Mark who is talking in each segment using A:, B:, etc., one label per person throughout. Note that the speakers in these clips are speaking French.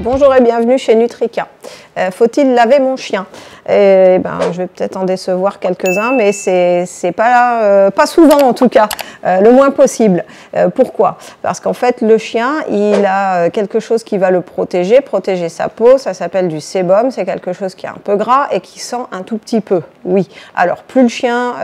A: Bonjour et bienvenue chez Nutrika. Faut-il laver mon chien? Je vais peut-être en décevoir quelques-uns, mais c'est pas souvent en tout cas, le moins possible. Pourquoi? Parce qu'en fait, le chien, il a quelque chose qui va le protéger sa peau, ça s'appelle du sébum, c'est quelque chose qui est un peu gras et qui sent un tout petit peu, oui. Alors, plus le chien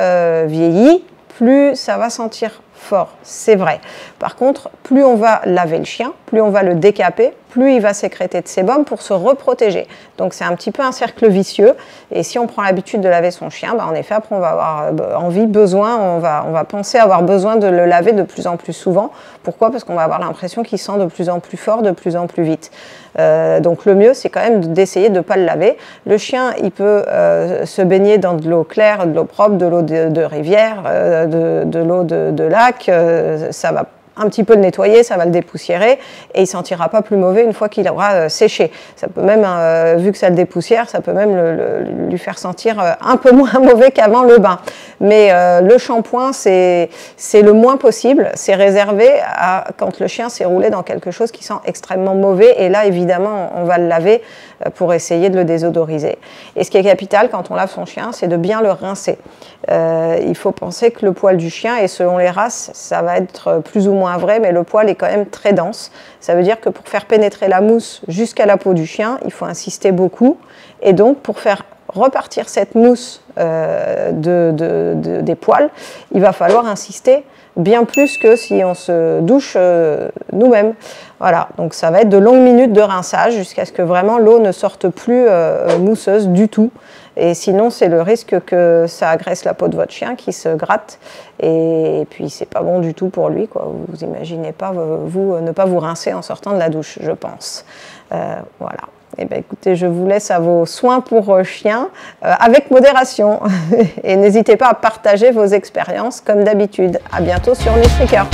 A: vieillit, plus ça va sentir fort, c'est vrai. Par contre, plus on va laver le chien, plus on va le décaper, plus il va sécréter de sébum pour se reprotéger. Donc c'est un petit peu un cercle vicieux. Et si on prend l'habitude de laver son chien, en effet, après on va avoir on va penser avoir besoin de le laver de plus en plus souvent. Pourquoi? Parce qu'on va avoir l'impression qu'il sent de plus en plus fort, de plus en plus vite. Donc le mieux, c'est quand même d'essayer de ne pas le laver. Le chien, il peut se baigner dans de l'eau claire, de l'eau propre, de l'eau de rivière, de l'eau de lac. Ça va un petit peu le nettoyer, ça va le dépoussiérer et il ne sentira pas plus mauvais une fois qu'il aura séché. Ça peut même, vu que ça le dépoussière, ça peut même lui faire sentir un peu moins mauvais qu'avant le bain. Mais le shampoing, c'est le moins possible. C'est réservé à quand le chien s'est roulé dans quelque chose qui sent extrêmement mauvais. Et là, évidemment, on va le laver pour essayer de le désodoriser. Et ce qui est capital quand on lave son chien, c'est de bien le rincer. Il faut penser que le poil du chien, et selon les races, ça va être plus ou moins vrai, mais le poil est quand même très dense. Ça veut dire que pour faire pénétrer la mousse jusqu'à la peau du chien, il faut insister beaucoup. Et donc, pour faire repartir cette mousse des poils, il va falloir insister bien plus que si on se douche nous-mêmes. Voilà, donc ça va être de longues minutes de rinçage jusqu'à ce que vraiment l'eau ne sorte plus mousseuse du tout. Et sinon, c'est le risque que ça agresse la peau de votre chien qui se gratte. Et puis, c'est pas bon du tout pour lui, quoi. Vous imaginez pas, ne pas vous rincer en sortant de la douche, je pense. Voilà. Eh bien, écoutez, je vous laisse à vos soins pour chien avec modération. Et n'hésitez pas à partager vos expériences comme d'habitude. À bientôt sur Nutrika.